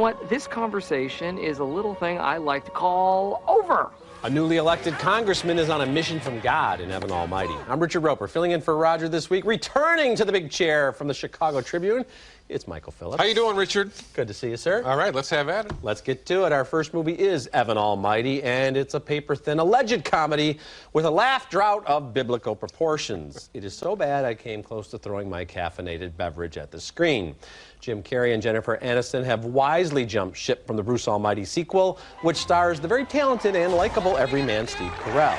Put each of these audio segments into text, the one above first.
what? This conversation is a little thing I like to call over. A newly elected congressman is on a mission from God in Evan Almighty. I'm Richard Roeper, filling in for Roger this week. Returning to the big chair from the Chicago Tribune, it's Michael Phillips. How you doing, Richard? Good to see you, sir. All right, let's have at it. Let's get to it. Our first movie is Evan Almighty, and it's a paper-thin, alleged comedy with a laugh drought of biblical proportions. It is so bad I came close to throwing my caffeinated beverage at the screen. Jim Carrey and Jennifer Aniston have wisely jumped ship from the Bruce Almighty sequel, which stars the very talented and likable everyman Steve Carell.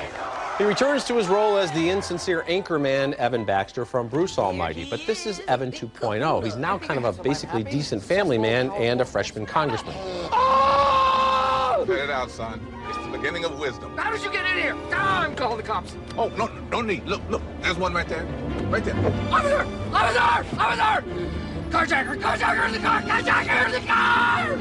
He returns to his role as the insincere anchorman Evan Baxter from Bruce Almighty, but this is Evan 2.0. He's now kind of a basically decent family man and a freshman congressman. Oh! Get it out, son. It's the beginning of wisdom. How did you get in here? I'm calling the cops. Oh, no need. Look, there's one right there. Right there. Officer! Carjacker in the car! Carjacker in the car!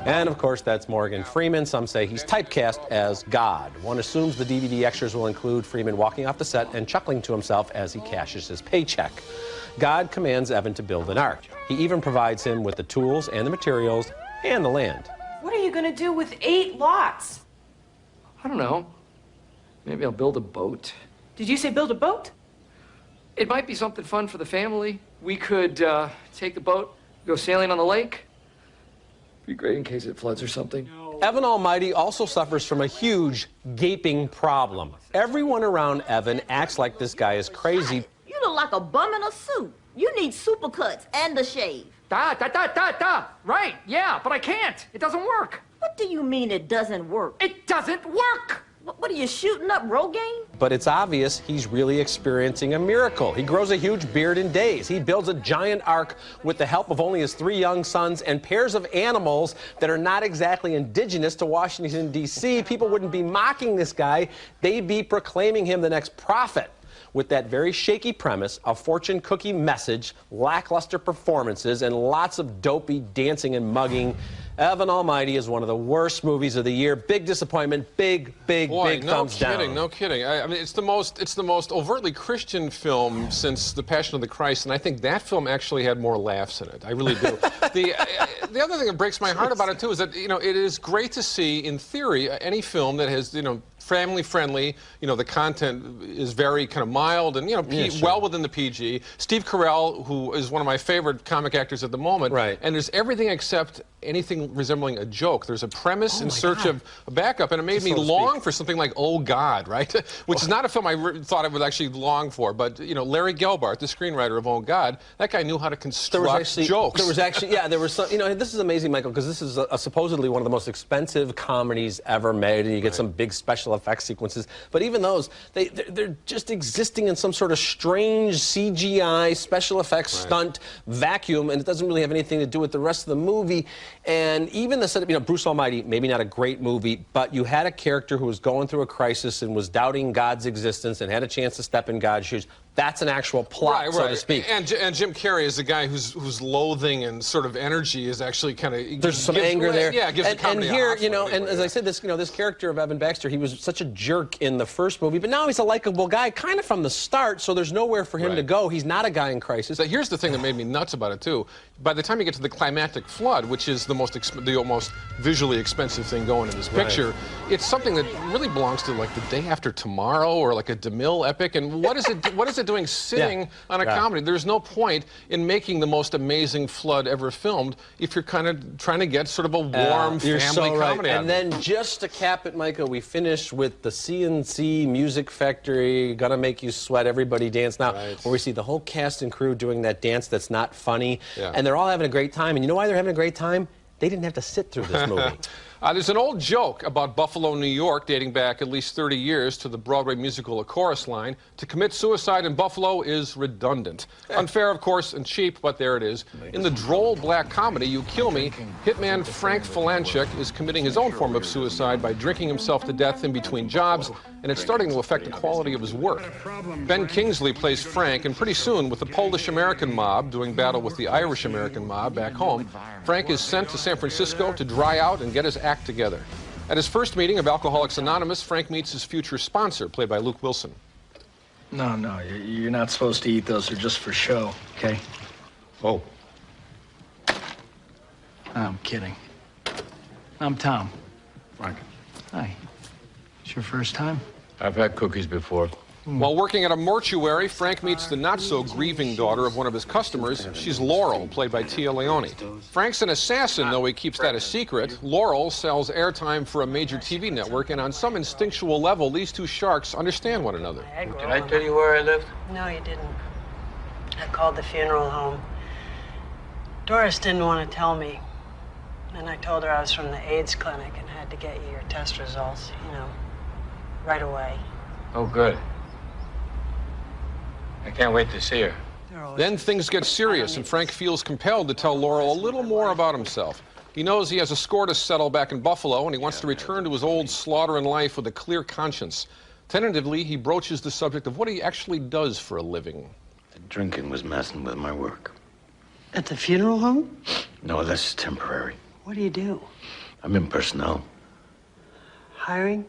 And, of course, that's Morgan Freeman. Some say he's typecast as God. One assumes the DVD extras will include Freeman walking off the set and chuckling to himself as he cashes his paycheck. God commands Evan to build an ark. He even provides him with the tools and the materials and the land. What are you going to do with 8 lots? I don't know. Maybe I'll build a boat. Did you say build a boat? It might be something fun for the family. We could take the boat, go sailing on the lake. Be great in case it floods or something. Evan Almighty also suffers from a huge, gaping problem. Everyone around Evan acts like this guy is crazy. You look like a bum in a suit. You need supercuts and a shave. Right, yeah, but I can't. It doesn't work. What do you mean it doesn't work? It doesn't work! What are you, shooting up Rogaine? But it's obvious he's really experiencing a miracle. He grows a huge beard in days. He builds a giant ark with the help of only his 3 young sons and pairs of animals that are not exactly indigenous to Washington, D.C. People wouldn't be mocking this guy. They'd be proclaiming him the next prophet. With that very shaky premise, a fortune cookie message, lackluster performances, and lots of dopey dancing and mugging, Evan Almighty is one of the worst movies of the year. Big disappointment, big thumbs down. No kidding. I mean, it's the most overtly Christian film since The Passion of the Christ, and I think that film actually had more laughs in it. I really do. The other thing that breaks my heart about it too is that it is great to see, in theory, any film that has family friendly. The content is very kind of mild and well within the PG. Steve Carell, who is one of my favorite comic actors at the moment, right? And there's everything except anything resembling a joke. There's a premise in search of a backup, and it made me long for something like Oh God, right? Which is not a film I thought I would actually long for. But Larry Gelbart, the screenwriter of Oh God, that guy knew how to construct jokes. There was actually, yeah, there was some. This is amazing, Michael, because this is supposedly one of the most expensive comedies ever made, and you get some big special effects sequences. But even those, they're just existing in some sort of strange CGI special effects stunt vacuum, and it doesn't really have anything to do with the rest of the movie. And even the setup, Bruce Almighty, maybe not a great movie, but you had a character who was going through a crisis and was doubting God's existence and had a chance to step in God's shoes. That's an actual plot, so to speak. And Jim Carrey is the guy whose loathing and sort of energy is actually kind of... There's some anger there. Yeah, it gives the comedy and here, and as I said, this character of Evan Baxter, he was such a jerk in the first movie, but now he's a likable guy kind of from the start, so there's nowhere for him to go. He's not a guy in crisis. So here's the thing that made me nuts about it, too. By the time you get to the climactic flood, which is the most visually expensive thing going in this picture, it's something that really belongs to like The Day After Tomorrow or like a DeMille epic. And what is it doing sitting on a comedy? There's no point in making the most amazing flood ever filmed if you're kind of trying to get sort of a warm family comedy. And then just to cap it, Michael, we finish with the CNC Music Factory, Gonna Make You Sweat, Everybody Dance Now, where we see the whole cast and crew doing that dance that's not funny. And they're all having a great time. And you know why they're having a great time? They didn't have to sit through this movie. There's an old joke about Buffalo, New York, dating back at least 30 years to the Broadway musical A Chorus Line. To commit suicide in Buffalo is redundant. Unfair, of course, and cheap, but there it is. In the droll black comedy You Kill Me, hitman Frank Falanchek is committing his own form of suicide by drinking himself to death in between jobs, and it's starting to affect the quality of his work. Ben Kingsley plays Frank, and pretty soon, with the Polish-American mob doing battle with the Irish-American mob back home, Frank is sent to San Francisco to dry out and get his act together. At his first meeting of Alcoholics Anonymous, Frank meets his future sponsor, played by Luke Wilson. No, you're not supposed to eat those. They're just for show, okay? Oh. I'm kidding. I'm Tom. Frank, Hi. It's your first time? I've had cookies before. While working at a mortuary, Frank meets the not-so-grieving daughter of one of his customers. She's Laurel, played by Tia Leone. Frank's an assassin, though he keeps that a secret. Laurel sells airtime for a major TV network, and on some instinctual level, these two sharks understand one another. Did I tell you where I lived? No, you didn't. I called the funeral home. Doris didn't want to tell me. And I told her I was from the AIDS clinic and had to get you your test results, you know, right away. Oh, good. I can't wait to see her. Then things get serious, and Frank feels compelled to tell Laurel a little more about himself. He knows he has a score to settle back in Buffalo, and he wants to return to his old slaughtering life with a clear conscience. Tentatively, he broaches the subject of what he actually does for a living. The drinking was messing with my work. At the funeral home? No, that's temporary. What do you do? I'm in personnel. Hiring?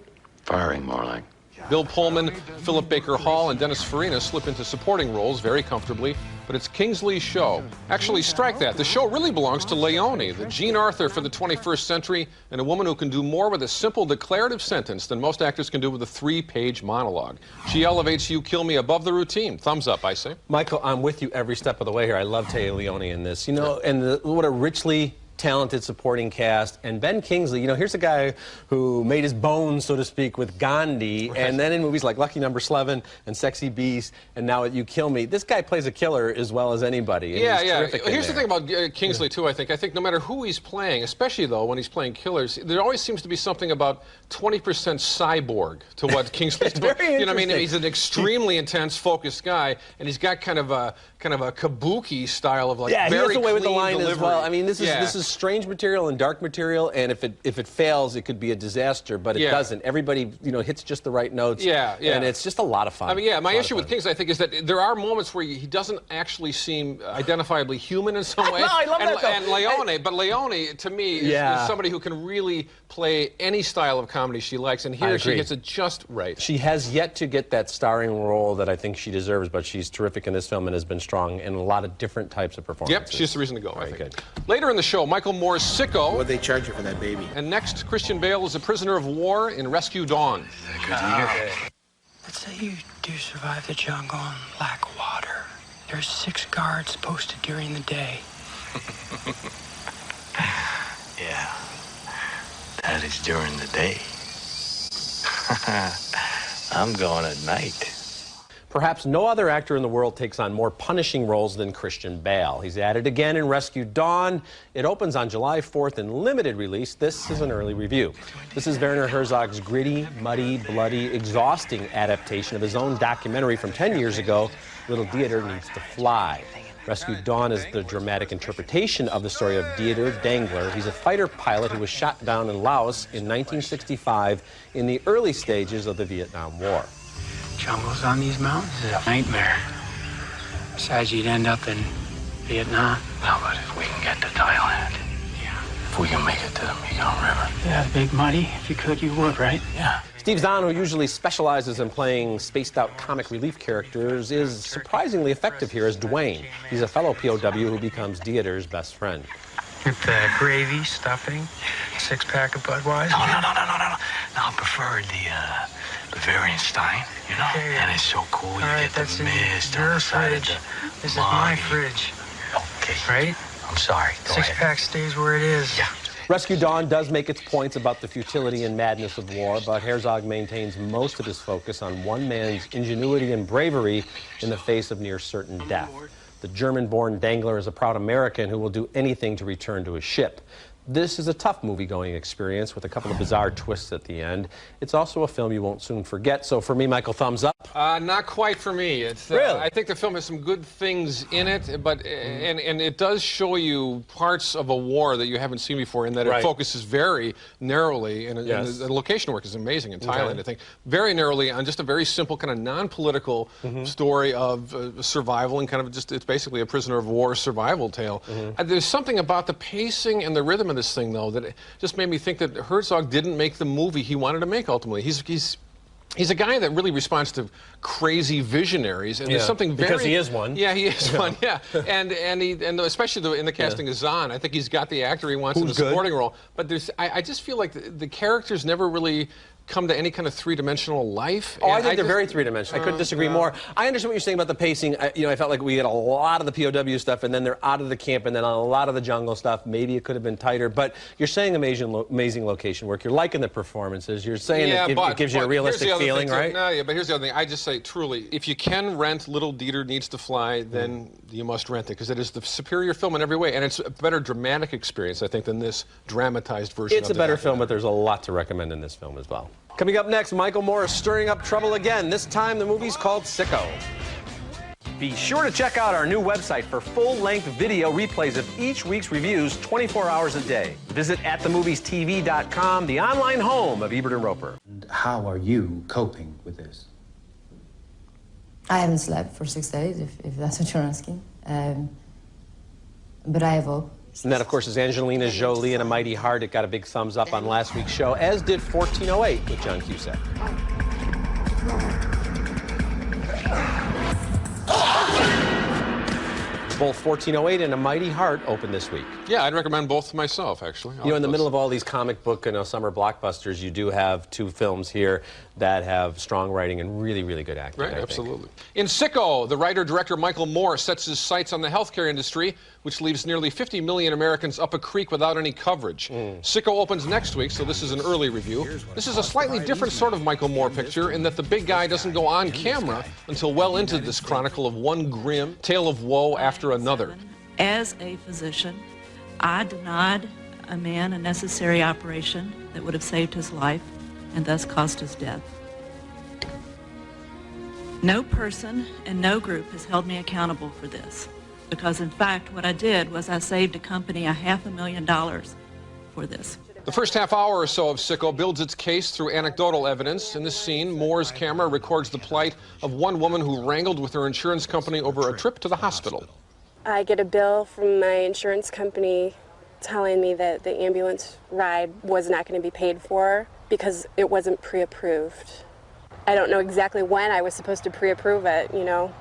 Firing, more like. Bill Pullman, Philip Baker Hall, and Dennis Farina slip into supporting roles very comfortably, but it's Kingsley's show. Actually, strike that. The show really belongs to Leone, the Jean Arthur for the 21st century, and a woman who can do more with a simple declarative sentence than most actors can do with a 3-page monologue. She elevates You Kill Me above the routine. Thumbs up, I say. Michael, I'm with you every step of the way here. I love Tia Leone in this. You know, and what a richly talented supporting cast. And Ben Kingsley, you know, here's a guy who made his bones, so to speak, with Gandhi, right. And then in movies like Lucky Number 11 and Sexy Beast, and now You Kill Me, this guy plays a killer as well as anybody. And yeah. He's Here's the thing about Kingsley, too, I think no matter who he's playing, especially, though, when he's playing killers, there always seems to be something about 20% cyborg to what Kingsley's doing. You know what I mean? He's an extremely intense, focused guy, and he's got kind of a kabuki style of, like, very clean he gets away with the line delivery. as well. I mean, this is strange material and dark material, and if it fails, it could be a disaster, but it doesn't. Everybody, you know, hits just the right notes. And it's just a lot of fun. I mean, my issue with Kingsley, I think, is that there are moments where he doesn't actually seem identifiably human in some way. No, I love that, though. And Leone, but Leone, to me, is somebody who can really play any style of comedy she likes, and here she gets it just right. She has yet to get that starring role that I think she deserves, but she's terrific in this film and has been strong in a lot of different types of performances. Yep, she's the reason to go, I think. Good. Later in the show, Michael Moore's Sicko. What'd they charge you for that baby? And next, Christian Bale is a prisoner of war in Rescue Dawn. Good to hear. Let's say you do survive the jungle and lack water. There's 6 guards posted during the day. Yeah, that is during the day. I'm going at night. Perhaps no other actor in the world takes on more punishing roles than Christian Bale. He's at it again in Rescue Dawn. It opens on July 4th in limited release. This is an early review. This is Werner Herzog's gritty, muddy, bloody, exhausting adaptation of his own documentary from 10 years ago, Little Dieter Needs to Fly. Rescue Dawn is the dramatic interpretation of the story of Dieter Dangler. He's a fighter pilot who was shot down in Laos in 1965 in the early stages of the Vietnam War. Jungles on these mountains is a nightmare. Besides, you'd end up in Vietnam. No, but if we can get to Thailand, if we can make it to the Mekong River. Yeah, Big Muddy. If you could, you would, right? Yeah. Steve Zahn, who usually specializes in playing spaced-out comic relief characters, is surprisingly effective here as Dwayne. He's a fellow POW who becomes Dieter's best friend. With gravy, stuffing, 6-pack of Budweiser. No. I prefer the Bavarian Stein, you know? Okay. And it's so cool. You get the mist on the side of the This is my fridge. Okay. Right? I'm sorry. Go ahead. 6-pack stays where it is. Yeah. Rescue Dawn does make its points about the futility and madness of war, but Herzog maintains most of his focus on one man's ingenuity and bravery in the face of near certain death. The German-born Dangler is a proud American who will do anything to return to his ship. This is a tough movie-going experience with a couple of bizarre twists at the end. It's also a film you won't soon forget. So for me, Michael, thumbs up. Not quite for me. It's really? I think the film has some good things in it, but and it does show you parts of a war that you haven't seen before, in that it focuses very narrowly, and the location work is amazing in Thailand. I think very narrowly on just a very simple kind of non-political story of survival, and kind of just it's basically a prisoner of war survival tale. There's something about the pacing and the rhythm of this thing, though, that it just made me think that Herzog didn't make the movie he wanted to make ultimately. He's a guy that really responds to crazy visionaries, and there's something very... Because he is one. Yeah, he is one, yeah. And especially in the casting of Zahn, I think he's got the actor he wants in the supporting role. But I just feel like the characters never really come to any kind of three-dimensional life. Oh, I think they're very three-dimensional. I couldn't disagree more. I understand what you're saying about the pacing. I felt like we had a lot of the POW stuff, and then they're out of the camp, and then a lot of the jungle stuff. Maybe it could have been tighter, but you're saying amazing location work. You're liking the performances. You're saying it gives you a realistic feeling, right? No, yeah, but here's the other thing. I just say, truly, if you can rent Little Dieter Needs to Fly, then you must rent it, because it is the superior film in every way, and it's a better dramatic experience, I think, than this dramatized version. It's a better film, but there's a lot to recommend in this film as well. Coming up next, Michael Moore is stirring up trouble again. This time, the movie's called Sicko. Be sure to check out our new website for full-length video replays of each week's reviews 24 hours a day. Visit atthemoviestv.com, the online home of Ebert and Roeper. And how are you coping with this? I haven't slept for 6 days, if that's what you're asking. But I have hope. And that, of course, is Angelina Jolie in A Mighty Heart. It got a big thumbs up on last week's show, as did 1408 with John Cusack. Both 1408 and A Mighty Heart open this week. Yeah, I'd recommend both myself, actually. You know, in the middle of all these comic book and summer blockbusters, you do have two films here that have strong writing and really, really good acting. Right, absolutely. In Sicko, the writer-director Michael Moore sets his sights on the healthcare industry, which leaves nearly 50 million Americans up a creek without any coverage. Sicko opens next week, so this is an early review. This is a slightly different sort of Michael Moore picture in that the big guy doesn't go on camera until well into this chronicle of one grim tale of woe after another. As a physician, I denied a man a necessary operation that would have saved his life and thus caused his death. No person and no group has held me accountable for this, because in fact what I did was I saved a company $500,000 for this. The first half hour or so of Sicko builds its case through anecdotal evidence. In this scene, Moore's camera records the plight of one woman who wrangled with her insurance company over a trip to the hospital. I get a bill from my insurance company telling me that the ambulance ride was not going to be paid for because it wasn't pre-approved. I don't know exactly when I was supposed to pre-approve it, you know,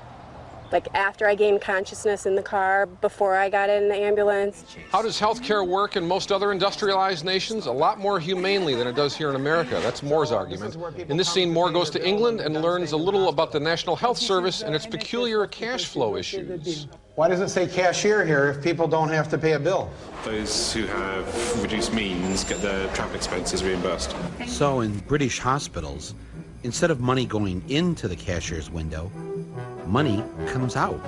like after I gained consciousness in the car, before I got in the ambulance. How does healthcare work in most other industrialized nations? A lot more humanely than it does here in America. That's Moore's argument. In this scene, Moore goes to England and learns a little about the National Health Service and its peculiar cash flow issues. Why does it say cashier here if people don't have to pay a bill? Those who have reduced means get their travel expenses reimbursed. So in British hospitals, instead of money going into the cashier's window, money comes out.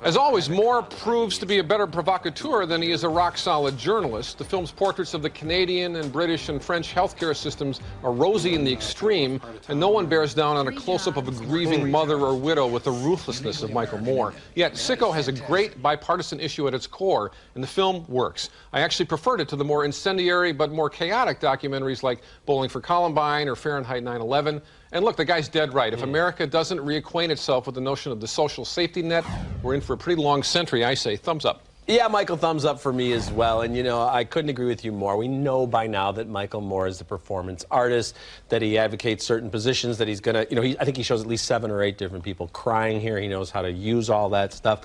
As always, Moore proves to be a better provocateur than he is a rock-solid journalist. The film's portraits of the Canadian and British and French healthcare systems are rosy in the extreme, and no one bears down on a close-up of a grieving mother or widow with the ruthlessness of Michael Moore. Yet, Sicko has a great bipartisan issue at its core, and the film works. I actually preferred it to the more incendiary but more chaotic documentaries like Bowling for Columbine or Fahrenheit 9/11. And look, the guy's dead right. If America doesn't reacquaint itself with the notion of the social safety net, we're in for a pretty long century, I say. Thumbs up. Yeah, Michael, thumbs up for me as well. And, you know, I couldn't agree with you more. We know by now that Michael Moore is a performance artist, that he advocates certain positions, that he's going to, you know, I think he shows at least 7 or 8 different people crying here. He knows how to use all that stuff.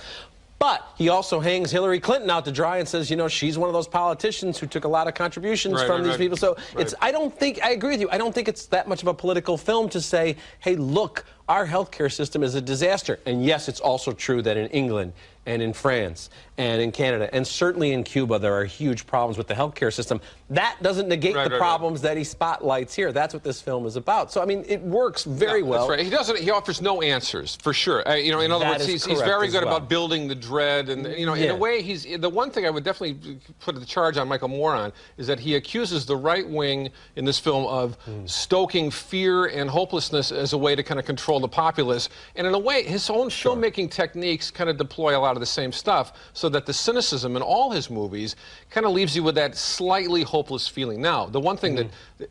But he also hangs Hillary Clinton out to dry and says, you know, she's one of those politicians who took a lot of contributions from these people. So it's, I agree with you. I don't think it's that much of a political film to say, hey, look, our healthcare system is a disaster. And yes, it's also true that in England and in France and in Canada and certainly in Cuba, there are huge problems with the healthcare system. That doesn't negate the problems that he spotlights here. That's what this film is about. So, I mean, it works very well. That's right. He offers no answers, for sure. You know, in other words, he's very good about building the dread. And, you know, in a way, the one thing I would definitely put the charge on Michael Moore on is that he accuses the right wing in this film of stoking fear and hopelessness as a way to kind of control the populace. And in a way, his own filmmaking techniques kind of deploy a lot of the same stuff, so that the cynicism in all his movies kind of leaves you with that slightly hopeless feeling. Now, the one thing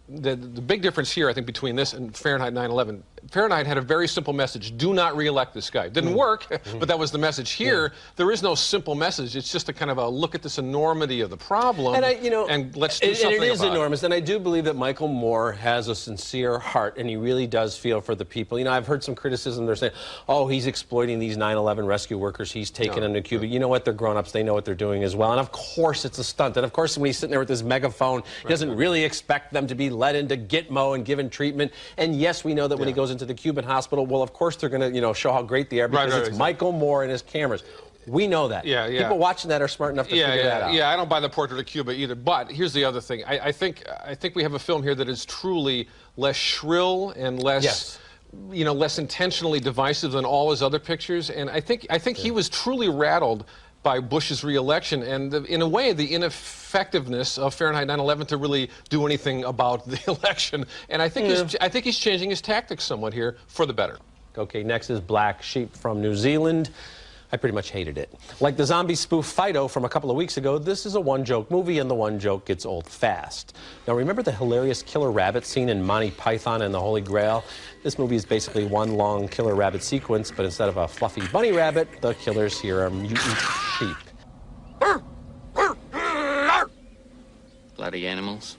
the big difference here, I think, between this and Fahrenheit 9/11, Fahrenheit had a very simple message: do not re-elect this guy. Didn't work, but that was the message. Here, there is no simple message. It's just a kind of a look at this enormity of the problem, and let's do something about it. And it is enormous, and I do believe that Michael Moore has a sincere heart, and he really does feel for the people. You know, I've heard some criticism. They're saying, oh, he's exploiting these 9/11 rescue workers. He's taking them to Cuba. You know what? They're grown-ups. They know what they're doing as well. And of course, it's a stunt. And of course, when he's sitting there with his megaphone, he doesn't really expect them to be led into Gitmo and given treatment. And yes, we know that when he goes into the Cuban hospital, well, of course, they're going to, you know, show how great they are because it's Michael Moore and his cameras. We know that. People watching that are smart enough to figure that out. Yeah, I don't buy the Portrait of Cuba either. But here's the other thing. I think we have a film here that is truly less shrill and less, you know, less intentionally divisive than all his other pictures. And I think he was truly rattled by Bush's re-election, and in a way, the ineffectiveness of Fahrenheit 9/11 to really do anything about the election. And I think he's changing his tactics somewhat here for the better. Okay, next is Black Sheep from New Zealand. I pretty much hated it. Like the zombie spoof Fido from a couple of weeks ago, this is a one-joke movie, and the one joke gets old fast. Now, remember the hilarious killer rabbit scene in Monty Python and the Holy Grail? This movie is basically one long killer rabbit sequence, but instead of a fluffy bunny rabbit, the killers here are mutant sheep. Bloody animals.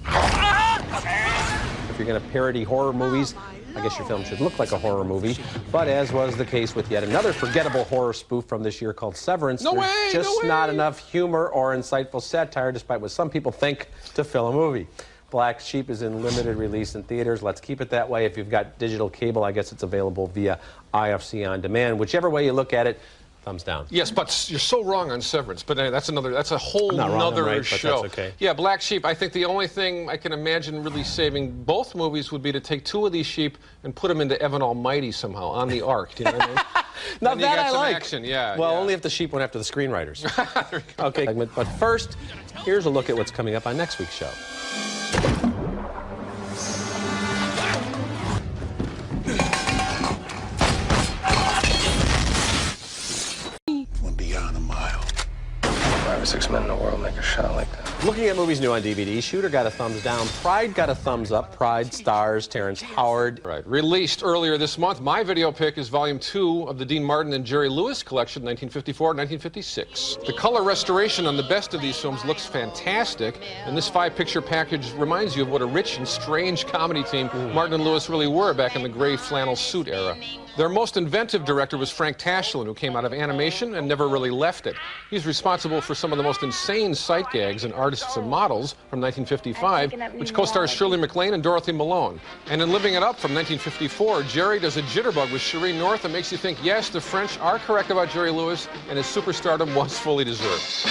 If you're going to parody horror movies, I guess your film should look like a horror movie. But as was the case with yet another forgettable horror spoof from this year called Severance, there's just not enough humor or insightful satire, despite what some people think, to fill a movie. Black Sheep is in limited release in theaters. Let's keep it that way. If you've got digital cable, I guess it's available via IFC On Demand. Whichever way you look at it, thumbs down. Yes, but you're so wrong on Severance. But that's a whole nother show. That's okay. Yeah, Black Sheep. I think the only thing I can imagine really saving both movies would be to take two of these sheep and put them into Evan Almighty somehow on the ark. Do you know what I mean? Now that I like. Action, well, only if the sheep went after the screenwriters. Okay, but first, here's a look at what's coming up on next week's show. Beyond a mile. 5 or 6 men in the world make a shot like that. Looking at movies new on DVD, Shooter got a thumbs down, Pride got a thumbs up. Pride stars Terrence Howard. Right. Released earlier this month, my video pick is Volume 2 of the Dean Martin and Jerry Lewis collection, 1954-1956. The color restoration on the best of these films looks fantastic, and this 5-picture package reminds you of what a rich and strange comedy team Martin and Lewis really were back in the gray flannel suit era. Their most inventive director was Frank Tashlin, who came out of animation and never really left it. He's responsible for some of the most insane sight gags in Artists and Models from 1955, which co-stars Shirley MacLaine and Dorothy Malone. And in Living It Up from 1954, Jerry does a jitterbug with Shereen North that makes you think, yes, the French are correct about Jerry Lewis, and his superstardom was fully deserved.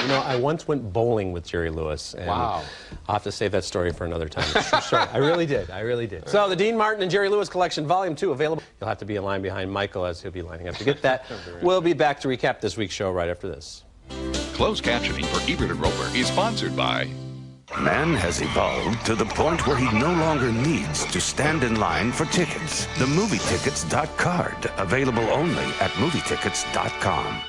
You know, I once went bowling with Jerry Lewis, and I'll have to save that story for another time. It's a true story. I really did. I really did. So the Dean Martin and Jerry Lewis collection, Volume 2, available. You'll have to be in line behind Michael, as he'll be lining up to get that. We'll be back to recap this week's show right after this. Closed captioning for Ebert and Roeper is sponsored by... Man has evolved to the point where he no longer needs to stand in line for tickets. The MovieTickets.card, available only at MovieTickets.com.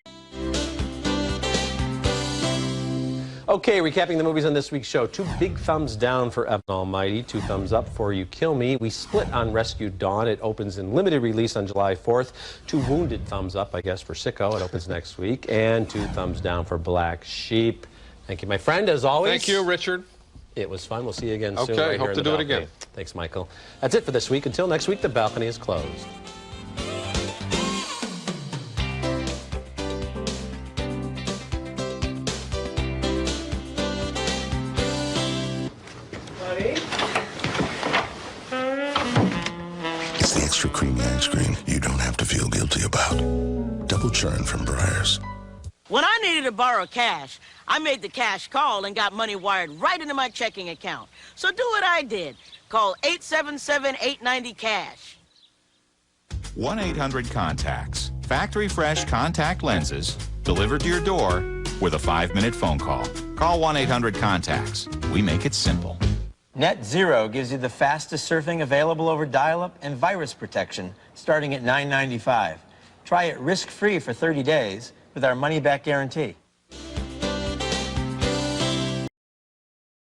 Okay, recapping the movies on this week's show. 2 big thumbs down for Evan Almighty, 2 thumbs up for You Kill Me. We split on Rescue Dawn. It opens in limited release on July 4th. 2 wounded thumbs up, I guess, for Sicko. It opens next week. And 2 thumbs down for Black Sheep. Thank you, my friend, as always. Thank you, Richard. It was fun. We'll see you again soon. Okay, right hope to do it again. Thanks, Michael. That's it for this week. Until next week, the balcony is closed. It's the extra creamy ice cream you don't have to feel guilty about. Double churn from Breyers. When I needed to borrow cash, I made the cash call and got money wired right into my checking account. So do what I did. Call 877-890-CASH. 1-800-CONTACTS. Factory fresh contact lenses delivered to your door with a 5-minute phone call. Call 1-800-CONTACTS. We make it simple. Net Zero gives you the fastest surfing available over dial-up and virus protection starting at $9.95. Try it risk-free for 30 days with our money-back guarantee.